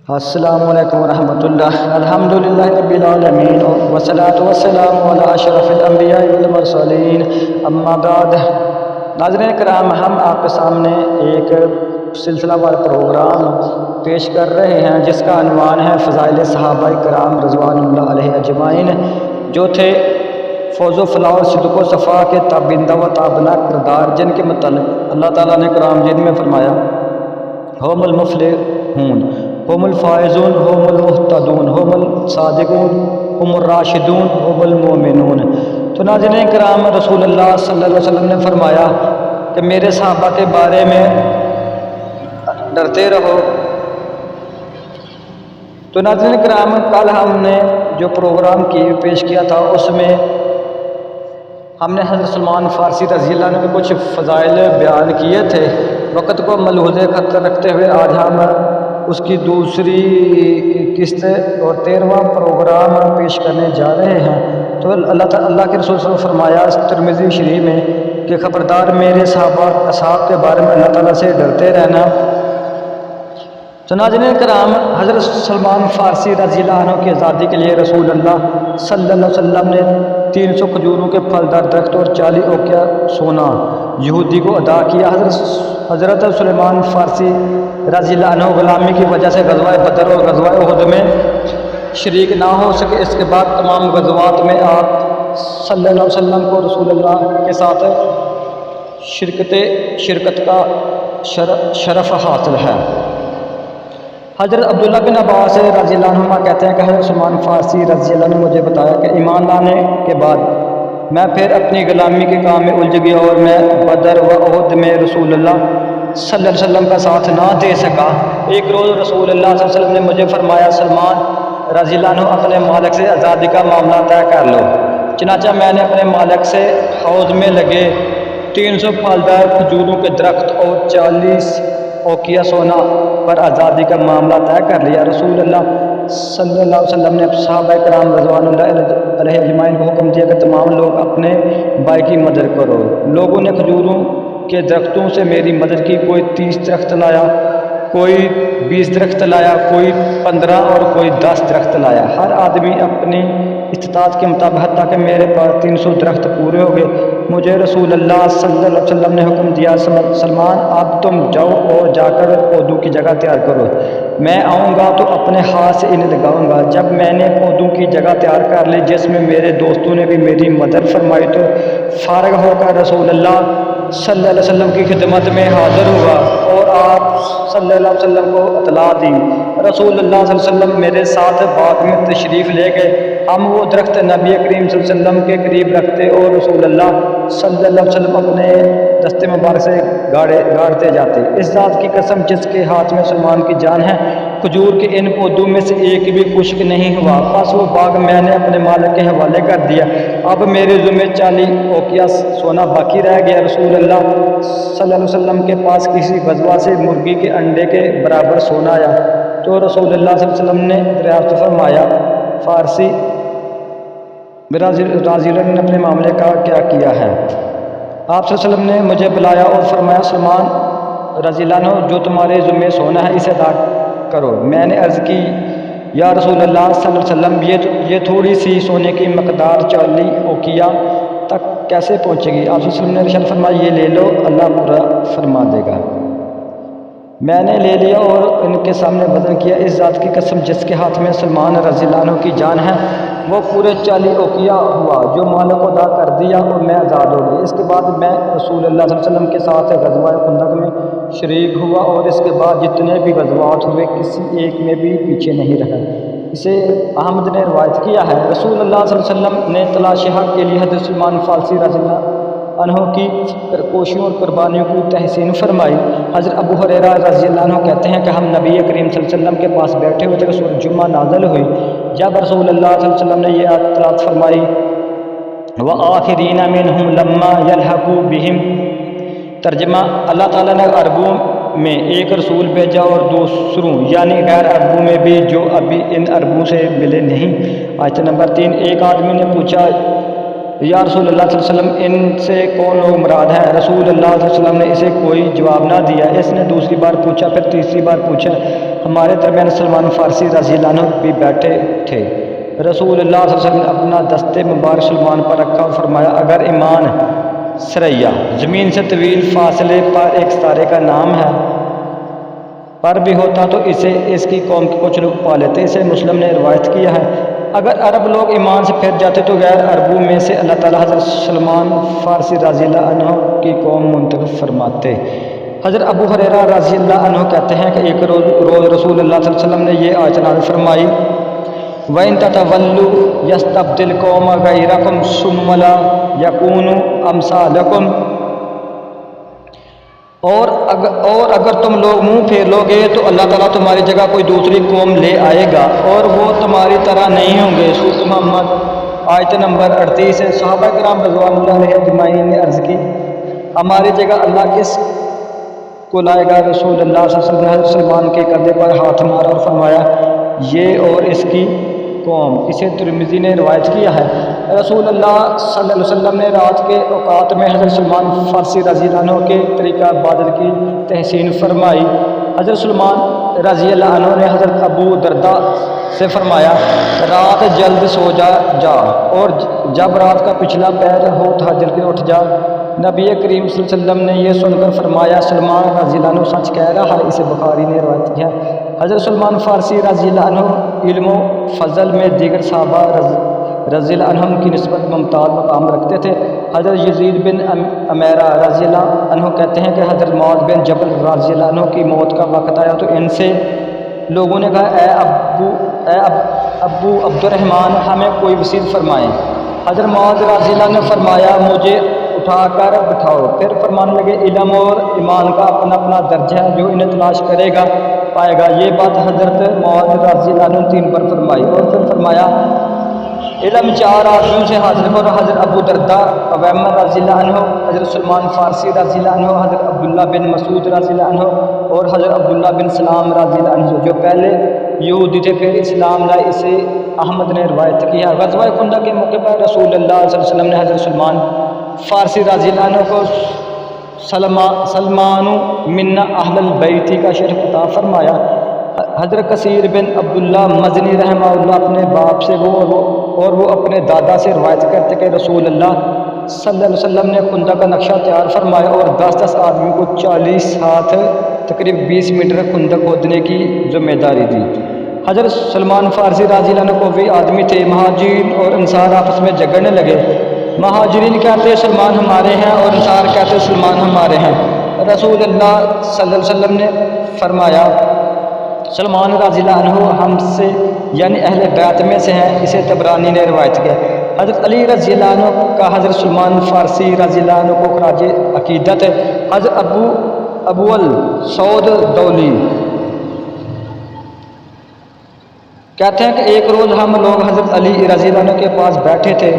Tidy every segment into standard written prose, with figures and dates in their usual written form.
السلام علیکم ورحمۃ اللہ۔ الحمدللہ رب العالمین والصلاۃ والسلام علی اشرف الانبیاء والمرسلین، اما بعد۔ ناظرین کرام، ہم آپ کے سامنے ایک سلسلہ وار پروگرام پیش کر رہے ہیں جس کا عنوان ہے فضائل صحابہ کرام رضوان اللہ علیہ اجمعین، جو تھے فوز و فلاح اور صدق و صفا کے تابندہ و تابنہ کردار، جن کے متعلق اللہ تعالیٰ نے قرآن مجید میں فرمایا ہم المفلحون، ہم الفائزون، ہم المہتدون، ہم الصادقون، ہم الراشدون، ہم المؤمنون۔ تو ناظرین کرام، رسول اللہ صلی اللہ علیہ وسلم نے فرمایا کہ میرے صحابہ کے بارے میں ڈرتے رہو۔ تو ناظرین کرام، کل ہم نے جو پروگرام پیش کیا تھا اس میں ہم نے حضرت سلمان فارسی رضی اللہ عنہ کے کچھ فضائل بیان کیے تھے۔ وقت کو ملحوظ خاطر رکھتے ہوئے آج ہم اس کی دوسری قسط اور 13واں پروگرام پیش کرنے جا رہے ہیں۔ تو اللہ کے رسول صلی اللہ علیہ وسلم فرمایا ترمذی شریف میں کہ خبردار میرے اصحاب کے بارے میں اللہ تعالیٰ سے ڈرتے رہنا۔ تو ناظرین کرام، حضرت سلمان فارسی رضی اللہ عنہ کی آزادی کے لیے رسول اللہ صلی اللہ علیہ وسلم نے 300 کھجوروں کے پھلدار درخت اور 40 اوقیہ سونا یہودی کو ادا کیا۔ حضرت سلمان فارسی رضی اللہ عنہ غلامی کی وجہ سے غزوہ بدر اور غزوہ احد میں شریک نہ ہو سکے۔ اس کے بعد تمام غزوات میں آپ صلی اللہ علیہ وسلم کو رسول اللہ کے ساتھ شرکت کا شرف حاصل ہے۔ حضرت عبداللہ بن عباس رضی اللہ عنہ کہتے ہیں کہ حضرت سلمان فارسی رضی اللہ عنہ نے مجھے بتایا کہ ایمان لانے کے بعد میں پھر اپنی غلامی کے کام میں الجھ گیا اور میں بدر و احد میں رسول اللہ صلی اللہ علیہ وسلم کا ساتھ نہ دے سکا۔ ایک روز رسول اللہ صلی اللہ علیہ وسلم نے مجھے فرمایا سلمان رضی اللہ عنہ اپنے مالک سے آزادی کا معاملہ طے کر لو۔ چنانچہ میں نے اپنے مالک سے حوض میں لگے 300 پھلدار کھجوروں کے درخت اور 40 اوقیہ سونا پر آزادی کا معاملہ طے کر لیا۔ رسول اللہ صلی اللہ علیہ وسلم نے صحابہ کرام رضوان اللہ علیہ اجمعین کو حکم دیا کہ تمام لوگ اپنے بھائی کی مدد کرو۔ لوگوں نے کھجوروں کے درختوں سے میری مدد کی، کوئی 30 درخت لایا، کوئی 20 درخت لایا، کوئی 15 اور کوئی 10 درخت لایا۔ ہر آدمی اپنی استطاعت کے مطابق، حتیٰ کہ میرے پاس 300 درخت پورے ہو گئے۔ مجھے رسول اللہ صلی اللہ علیہ وسلم نے حکم دیا سلمان اب تم جاؤ اور جا کر پودوں کی جگہ تیار کرو، میں آؤں گا تو اپنے ہاتھ سے انہیں لگاؤں گا۔ جب میں نے پودوں کی جگہ تیار کر لی جس میں میرے دوستوں نے بھی میری مدد فرمائی تو فارغ ہو کر رسول اللہ صلی اللہ علیہ وسلم کی خدمت میں حاضر ہوا اور آپ صلی اللہ علیہ وسلم کو اطلاع دی۔ رسول اللہ صلی اللہ علیہ وسلم میرے ساتھ باغ میں تشریف لے گئے۔ ہم وہ درخت نبی کریم صلی اللہ علیہ وسلم کے قریب رکھتے اور رسول اللہ صلی اللہ علیہ وسلم اپنے دستے مبارک سے گاڑتے جاتے۔ اس ذات کی قسم جس کے ہاتھ میں سلمان کی جان ہے، کھجور کے ان پودوں میں سے ایک بھی خشک نہیں ہوا۔ پس وہ باغ میں نے اپنے مالک کے حوالے کر دیا۔ اب میرے ذمے 40 اوقیہ سونا باقی رہ گیا۔ رسول اللہ صلی اللہ علیہ وسلم کے پاس کسی غزوہ سے مرغی کے انڈے کے برابر سونا آیا تو رسول اللہ صلی اللہ علیہ وسلم نے دریافت فرمایا فارسی رضی اللہ عنہ نے اپنے معاملے کا کیا کیا ہے؟ آپ صلی اللہ علیہ وسلم نے مجھے بلایا اور فرمایا سلمان رضی اللہ عنہ جو تمہارے ذمے سونا ہے اسے ادا کرو۔ میں نے عرض کی یا رسول اللہ صلی اللہ علیہ وسلم یہ تھوڑی سی سونے کی مقدار 40 اوقیہ تک کیسے پہنچے گی؟ آپ صلی اللہ علیہ وسلم نے ارشاد فرمایا یہ لے لو، اللہ پورا فرما دے گا۔ میں نے لے لیا اور ان کے سامنے وزن کیا۔ اس ذات کی قسم جس کے ہاتھ میں سلمان رضی اللہ عنہ کی جان ہے وہ پورے 40 اوقیہ ہوا جو مالک کو ادا کر دیا اور میں آزاد ہو گئی۔ اس کے بعد میں رسول اللہ صلی اللہ علیہ وسلم کے ساتھ غزوہ خندق میں شریک ہوا اور اس کے بعد جتنے بھی غزوات ہوئے کسی ایک میں بھی پیچھے نہیں رہا۔ اسے احمد نے روایت کیا ہے۔ رسول اللہ صلی اللہ علیہ وسلم نے تلاش حق کے لیے حضرت سلمان فارسی رضی اللہ عنہ کی کوششوں اور قربانیوں کی تحسین فرمائی۔ حضرت ابو ہریرہ رضی اللہ عنہ کہتے ہیں کہ ہم نبی کریم صلی اللہ علیہ وسلم کے پاس بیٹھے ہوئے تھے کہ سورۃ جمعہ نازل ہوئی۔ جب رسول اللہ صلی اللہ علیہ وسلم نے یہ آیت فرمائی وَآخِرِينَ مِنْهُمْ لَمَّا يَلْحَقُوا بِهِمْ، ترجمہ اللہ تعالیٰ نے عربوں میں ایک رسول بھیجا اور دوسروں یعنی غیر عربوں میں بھی جو ابھی ان عربوں سے ملے نہیں۔ آیت نمبر 3، ایک آدمی نے پوچھا یا رسول اللہ صلی اللہ علیہ وسلم ان سے کون لوگ مراد ہے؟ رسول اللہ صلی اللہ علیہ وسلم نے اسے کوئی جواب نہ دیا۔ اس نے دوسری بار پوچھا، پھر تیسری بار پوچھا۔ ہمارے درمیان سلمان فارسی رضی اللہ عنہ بھی بیٹھے تھے۔ رسول اللہ صلی اللہ علیہ وسلم نے اپنا دست مبارک سلمان پر رکھا اور فرمایا اگر ایمان سریا زمین سے طویل فاصلے پر ایک ستارے کا نام ہے پر بھی ہوتا تو اسے اس کی قوم کے کچھ لوگ پا لیتے۔ اسے مسلم نے روایت کیا ہے۔ اگر عرب لوگ ایمان سے پھر جاتے تو غیر عربوں میں سے اللہ تعالیٰ حضرت سلمان فارسی رضی اللہ عنہ کی قوم منتخب فرماتے۔ حضرت ابو ہریرہ رضی اللہ عنہ کہتے ہیں کہ ایک روز رسول اللہ صلی اللہ علیہ وسلم نے یہ آیت نازل فرمائی وَإِن تَتَوَلُّوا يَسْتَبْدِلْ قَوْمًا غَيْرَكُمْ ثُمَّ لَا يَكُونُوا أَمْثَالَكُمْ، اور اگر تم لوگ منہ پھیر لو گے تو اللہ تعالیٰ تمہاری جگہ کوئی دوسری قوم لے آئے گا اور وہ تمہاری طرح نہیں ہوں گے۔ سورۃ محمد آیت نمبر 38 ہے۔ صحابہ کرام رضوان اللہ علیہ اجمعین نے عرض کی ہماری جگہ اللہ کس کو لائے گا؟ رسول اللہ صلی اللہ علیہ وسلم نے حضرت سلمان کے کندھے پر ہاتھ مارا اور فرمایا یہ اور اس کی قوم۔ اسے ترمذی نے روایت کیا ہے۔ رسول اللہ صلی اللہ علیہ وسلم نے رات کے اوقات میں حضرت سلمان فارسی رضی اللہ عنہ کے طریقہ عبادت کی تحسین فرمائی۔ حضرت سلمان رضی اللہ عنہ نے حضرت ابو درداء سے فرمایا رات جلد سو جا اور جب رات کا پچھلا پہر ہو تہجد کے اٹھ جا۔ نبی کریم صلی اللہ علیہ وسلم نے یہ سن کر فرمایا سلمان رضی اللہ عنہ سچ کہہ رہا ہے۔ اسے بخاری نے روایت کیا ہے۔ حضرت سلمان فارسی رضی اللہ عنہ علم و فضل میں دیگر صحابہ رضی اللہ عنہم کی نسبت ممتاز مقام رکھتے تھے۔ حضرت یزید بن امیرہ رضی اللہ عنہ کہتے ہیں کہ حضرت معاذ بن جبل رضی اللہ عنہ کی موت کا وقت آیا تو ان سے لوگوں نے کہا اے ابو عبد الرحمن ہمیں کوئی وصیت فرمائیں۔ حضرت معاذ رضی اللہ عنہ نے فرمایا مجھے اٹھا کر بٹھاؤ۔ پھر فرمانے لگے علم اور ایمان کا اپنا اپنا درجہ ہے، جو انہیں تلاش کرے گا پائے گا۔ یہ بات حضرت معاذ رضی اللہ عنہ 3 بار فرمائی اور پھر فرمایا علم 4 آدمیوں سے حاصل کرو۔ حضرت ابو درداء عویمر رضی اللہ عنہ، حضرت سلمان فارسی رضی اللہ عنہ، حضرت عبداللہ بن مسعود رضی اللہ عنہ اور حضرت عبداللہ بن سلام رضی اللہ عنہ جو پہلے یہودی تھے پھر اسلام لائے۔ اسے احمد نے روایت کیا۔ غزوہ خندق کے موقع پر رسول اللہ صلی اللہ علیہ وسلم نے حضرت سلمان فارسی رضی اللہ عنہ کو سلمان من اہل البیت کا شرف عطا فرمایا۔ حضرت کثیر بن عبداللہ مزنی رحمہ اللہ اپنے باپ سے اور وہ اپنے دادا سے روایت کرتے کہ رسول اللہ صلی اللہ علیہ وسلم نے خندق کا نقشہ تیار فرمایا اور 10 آدمیوں کو 40 ہاتھ تقریب 20 میٹر خندق کھودنے کی ذمہ داری دی۔ حضرت سلمان فارسی رضی اللہ عنہ کو بھی آدمی تھے۔ مہاجرین اور انصار آپس میں جھگڑنے لگے۔ مہاجرین کہتے سلمان ہمارے ہیں اور انصار کہتے سلمان ہمارے ہیں۔ رسول اللہ صلی اللہ علیہ وسلم نے فرمایا سلمان رضی اللہ عنہ ہم سے یعنی اہل بیت میں سے ہیں۔ اسے طبرانی نے روایت کیا۔ حضرت علی رضی اللہ عنہ کا حضرت سلمان فارسی رضی اللہ عنہ کو خراج عقیدت ہے۔ حضرت ابو السعود دولی کہتے ہیں کہ ایک روز ہم لوگ حضرت علی رضی اللہ عنہ کے پاس بیٹھے تھے۔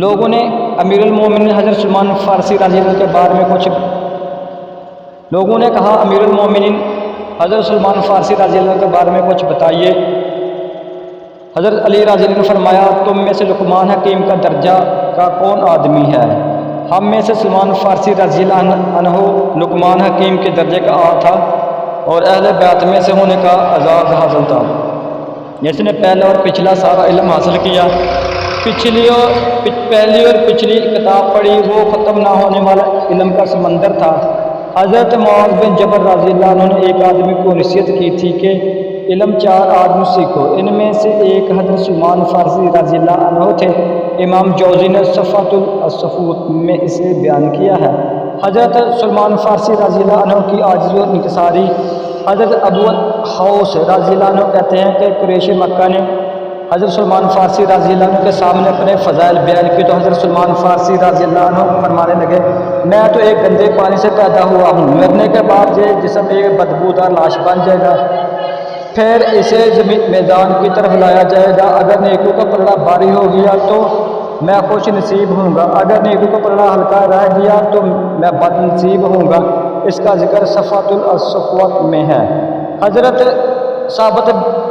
لوگوں نے امیر المومنین حضرت سلمان فارسی رضی اللہ عنہ کے بارے میں لوگوں نے کہا امیر المومنین حضرت سلمان فارسی رضی اللہ عنہ کے بارے میں کچھ بتائیے۔ حضرت علی رضی اللہ عنہ نے فرمایا تم میں سے لقمان حکیم کا درجہ کا کون آدمی ہے؟ ہم میں سے سلمان فارسی رضی اللہ عنہ لقمان حکیم کے درجے کا تھا اور اہل بیت میں سے ہونے کا اعزاز حاصل تھا۔ جس نے پہلا اور پچھلا سارا علم حاصل کیا، پہلی اور پچھلی کتاب پڑھی، وہ ختم نہ ہونے والا علم کا سمندر تھا۔ حضرت معاذ بن جبل رضی اللہ عنہ نے ایک آدمی کو نصیحت کی تھی کہ علم 4 آدمی سیکھو۔ ان میں سے ایک حضرت سلمان فارسی رضی اللہ عنہ تھے۔ امام جوزی نے صفات الصفوت میں اسے بیان کیا ہے۔ حضرت سلمان فارسی رضی اللہ عنہ کی عاجزی اور انکساری۔ حضرت ابو الحوث رضی اللہ عنہ کہتے ہیں کہ قریش مکہ نے حضرت سلمان فارسی رضی اللہ عنہ کے سامنے اپنے فضائل بیان کی تو حضرت سلمان فارسی رضی اللہ عنہ فرمانے لگے میں تو ایک گندے پانی سے پیدا ہوا ہوں، مرنے کے بعد یہ جسم ایک بدبودار لاش بن جائے گا، پھر اسے میدان کی طرف لایا جائے گا۔ اگر نیکیوں کا پلڑا بھاری ہو گیا تو میں خوش نصیب ہوں گا، اگر نیکیوں کا پلڑا ہلکا رہ گیا تو میں بد نصیب ہوں گا۔ اس کا ذکر صفات الصفوت میں ہے۔ حضرت ثابت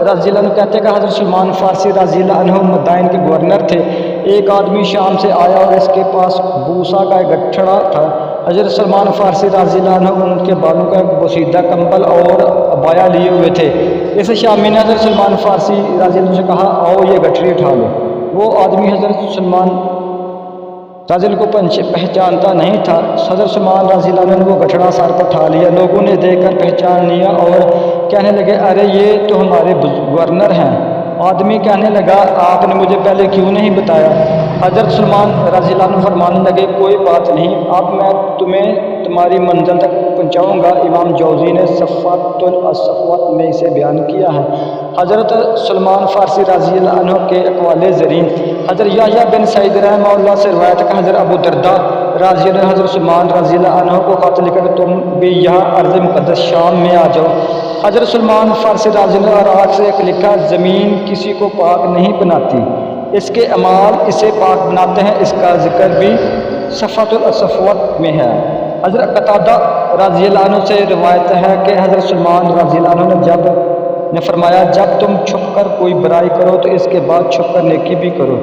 رضی اللہ عنہ کہتے ہیں کہ حضرت سلمان فارسی رضی اللہ عنہ مدائن کے گورنر تھے۔ ایک آدمی شام سے آیا اور اس کے پاس بوسا کا ایک گٹھڑا تھا۔ حضرت سلمان فارسی رضی اللہ عنہ ان کے بالوں کا ایک بوسیدہ کمبل اور عبایا لیے ہوئے تھے۔ اس شامی نے حضرت سلمان فارسی رضی اللہ عنہ سے کہا آؤ یہ گٹھڑی اٹھا لو۔ وہ آدمی حضرت سلمان رضی اللہ عنہ کو پہچانتا نہیں تھا۔ حضرت سلمان رضی اللہ عنہ نے وہ گٹھڑا سر پر اٹھا لیا، لوگوں نے دیکھ کر پہچان لیا اور کہنے لگے ارے یہ تو ہمارے گورنر ہیں۔ آدمی کہنے لگا آپ نے مجھے پہلے کیوں نہیں بتایا؟ حضرت سلمان رضی اللہ عنہ فرمانے لگے کوئی بات نہیں، اب میں تمہیں تمہاری منزل تک پہنچاؤں گا۔ امام جوزی نے صفوۃ الصفوات میں اسے بیان کیا ہے۔ حضرت سلمان فارسی رضی اللہ عنہ کے اقوال زرین حضرت یحییٰ بن سعید رحمہ اللہ سے روایت ہے کہ حضرت ابو درداء رضی اللہ عنہ حضرت سلمان رضی اللہ عنہ کو خط لکھا کہ تم بھی یہاں ارض مقدس شام میں آ جاؤ۔ حضرت سلمان فارسی رضی اللہ عنہ اور آج سے ایک لکھا زمین کسی کو پاک نہیں بناتی، اس کے اعمال اسے پاک بناتے ہیں۔ اس کا ذکر بھی صفوۃ الصفوات میں ہے۔ حضرت قتادہ رضی اللہ عنہ سے روایت ہے کہ حضرت سلمان رضی اللہ عنہ نے فرمایا جب تم چھپ کر کوئی برائی کرو تو اس کے بعد چھپ کر نیکی بھی کرو،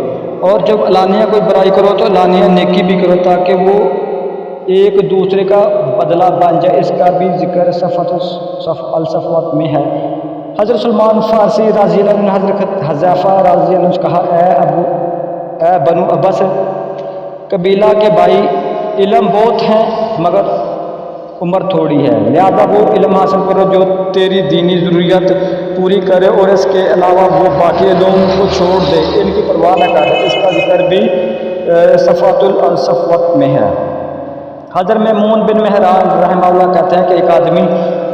اور جب علانیہ کوئی برائی کرو تو علانیہ نیکی بھی کرو تاکہ وہ ایک دوسرے کا بدلہ بن جائے۔ اس کا بھی ذکر صفوۃ الصفوات میں ہے۔ حضرت سلمان فارسی رضی اللہ عنہ حضرت حذیفہ رضی اللہ عنہ سے کہا اے بنو عباس قبیلہ کے بھائی، علم بہت ہیں مگر عمر تھوڑی ہے، لہذا وہ علم حاصل کرو جو تیری دینی ضروریات پوری کرے اور اس کے علاوہ وہ باقی علوم کو چھوڑ دے، ان کی پرواہ نہ کرے۔ اس کا ذکر بھی صفوۃ الصفوات میں ہے۔ حضرت میمون بن مہران رحمہ اللہ کہتے ہیں کہ ایک آدمی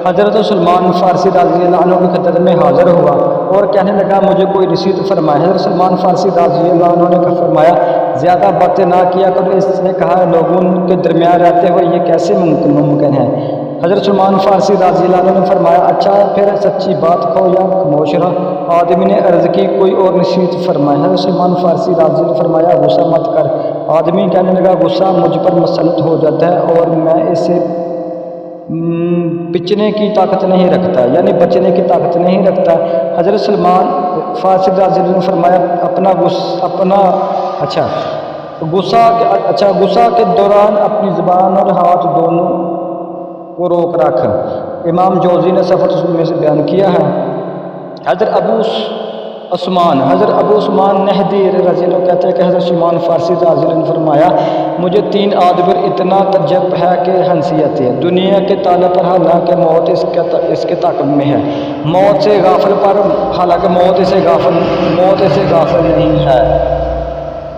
حضرت سلمان فارسی رضی اللہ عنہ کی خدمت میں حاضر ہوا اور کہنے لگا مجھے کوئی رسید فرمائے۔ حضرت سلمان فارسی رضی اللہ عنہ نے فرمایا زیادہ باتیں نہ کیا کرو۔ اس نے کہا لوگوں کے درمیان رہتے ہوئے یہ کیسے ممکن ہے؟ حضرت سلمان فارسی رضی اللہ عنہ نے فرمایا اچھا پھر سچی بات کہو یا خاموش رہو۔ آدمی نے عرض کی کوئی اور نصیحت فرمائے۔ حضرت سلمان فارسی رضی اللہ عنہ نے فرمایا غصہ مت کر۔ آدمی کہنے لگا غصہ مجھ پر مسلط ہو جاتا ہے اور میں اسے بچنے کی طاقت نہیں رکھتا، یعنی بچنے کی طاقت نہیں رکھتا۔ حضرت سلمان فارسی رضی اللہ عنہ نے فرمایا غصہ کے دوران اپنی زبان اور ہاتھ دونوں کو روک رکھ۔ امام جوزی نے صفوۃ میں سے بیان کیا ہے۔ حضرت ابو عثمان نہدی رضی اللہ عنہ کہتے ہیں کہ حضرت سلمان فارسی رضی اللہ عنہ نے فرمایا مجھے 3 آدمی پر اتنا تعجب ہے کہ ہنسی آتی ہے۔ دنیا کے تالے پر حالانکہ موت اس کے تعقب میں ہے، موت سے غافل پر حالانکہ موت اسے غافل نہیں ہے،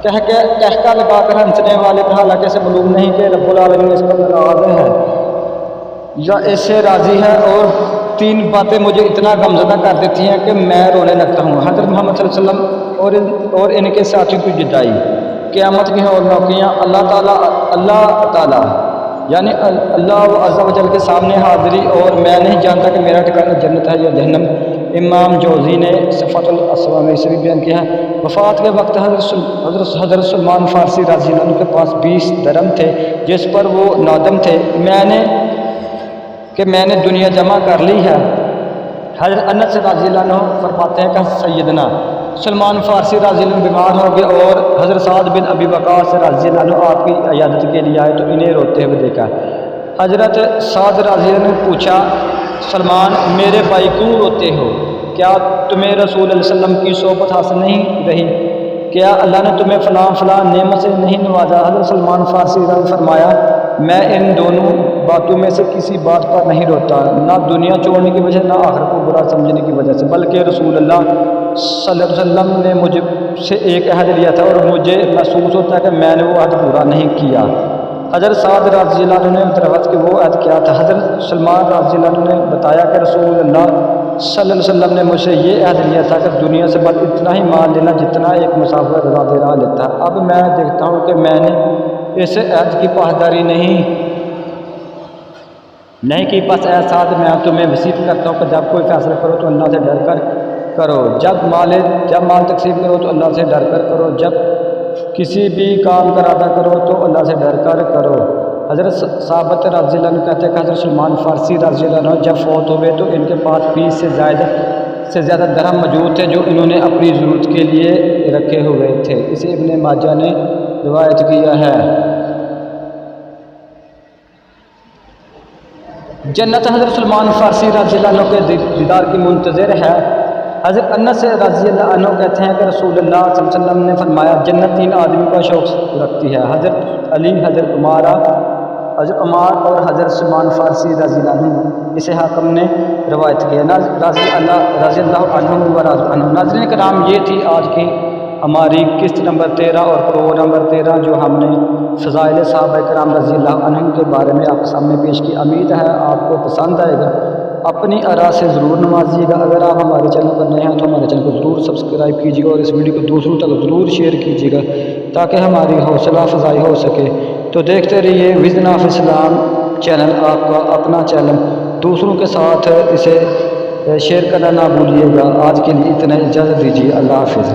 کہکا لگا کر ہنسنے والے پر حالانکہ اسے معلوم نہیں کہ رب العالمین اس پر ناراض ہے یا اس سے راضی ہے۔ اور 3 باتیں مجھے اتنا غمزدہ کر دیتی ہیں کہ میں رونے لگتا ہوں۔ حضرت محمد صلی اللہ علیہ وسلم اور ان کے ساتھیوں کی جدائی، قیامت کی ہولناکیاں، اللہ تعالیٰ یعنی اللہ عز و جل کے سامنے حاضری، اور میں نہیں جانتا کہ میرا ٹھکانہ جنت ہے یا جہنم۔ امام جوزی نے صفوۃ الصفوات میں سے بھی بیان کیا ہے۔ وفات کے وقت حضرت سلمان فارسی رضی اللہ عنہ کے پاس 20 درہم تھے جس پر وہ نادم تھے میں نے دنیا جمع کر لی ہے۔ حضرت انس رضی اللہ عنہ فرماتے ہیں کہ سیدنا سلمان فارسی رضی اللہ عنہ بیمار ہو گئے اور حضرت سعد بن ابی وقاص رضی اللہ عنہ آپ کی عیادت کے لیے آئے تو انہیں روتے ہوئے دیکھا۔ حضرت سعد رضی اللہ عنہ نے پوچھا سلمان میرے بھائی کیوں روتے ہو؟ کیا تمہیں رسول اللہ علیہ وسلم کی صحبت حاصل نہیں رہی؟ کیا اللہ نے تمہیں فلاں نعمت سے نہیں نوازا؟ حضرت سلمان فارسی رضی اللہ عنہ نے فرمایا میں ان دونوں باتوں میں سے کسی بات پر نہیں روتا، نہ دنیا چھوڑنے کی وجہ نہ آخرت کو برا سمجھنے کی وجہ سے، بلکہ رسول اللہ صلی اللہ علیہ وسلم نے مجھ سے ایک عہد لیا تھا اور مجھے محسوس ہوتا ہے کہ میں نے وہ عہد پورا نہیں کیا۔ حضرت سعد رضی اللہ عنہ نے بتایا کہ وہ عہد کیا تھا۔ حضرت سلمان رضی اللہ عنہ نے بتایا کہ رسول اللہ صلی اللہ علیہ وسلم نے مجھ سے یہ عہد لیا تھا کہ دنیا سے بس اتنا ہی مال لینا جتنا ایک مسافر راہ راہ لیتا ہے۔ اب میں دیکھتا ہوں کہ میں نے اس عہد کی پاسداری نہیں کی، پس اے سعد میں تمہیں وصیت کرتا ہوں کہ جب کوئی فیصلہ کرو تو اللہ سے ڈر کر کرو، جب مال تقسیم کرو تو اللہ سے ڈر کر کرو، جب کسی بھی کام کا ارادہ کرو تو اللہ سے ڈر کر کرو۔ حضرت ثابت رضی اللہ عنہ کہتے ہیں کہ حضرت سلمان فارسی رضی اللہ عنہ جب فوت ہوئے تو ان کے پاس 20 سے زائد سے زیادہ درہم موجود تھے جو انہوں نے اپنی ضرورت کے لیے رکھے ہوئے تھے۔ اسے ابن ماجہ نے روایت کیا ہے۔ جنت حضرت سلمان فارسی رضی اللہ عنہ کے دیدار کی منتظر ہے۔ حضرت انس رضی اللہ عنہ کہتے ہیں کہ رسول اللہ صلی اللہ علیہ وسلم نے فرمایا جنت 3 آدمی کا شوق رکھتی ہے، حضرت علی، حضرت عمار اور حضرت سلمان فارسی رضی اللہ عنہ۔ اسے حاکم نے روایت کیا رضی اللہ عنہ و رضی عنہ۔ ناظرین کرام، یہ تھی آج کی ہماری قسط نمبر 13 اور پروگرام نمبر 13 جو ہم نے فضائل صحابہ کرام رضی اللہ عنہم کے بارے میں آپ کے سامنے پیش کی۔ امید ہے آپ کو پسند آئے گا۔ اپنی آراء سے ضرور نوازیے گا۔ اگر آپ ہمارے چینل پر نئے ہیں تو ہمارے چینل کو ضرور سبسکرائب کیجیے گا اور اس ویڈیو کو دوسروں تک ضرور شیئر کیجیے گا تاکہ ہماری حوصلہ افزائی ہو سکے۔ تو دیکھتے رہیے وژن آف اسلام چینل، آپ کا اپنا چینل۔ دوسروں کے ساتھ اسے شیئر کرنا نہ بھولیے گا۔ آج کے لیے اتنا، اجازت دیجیے۔ اللہ حافظ۔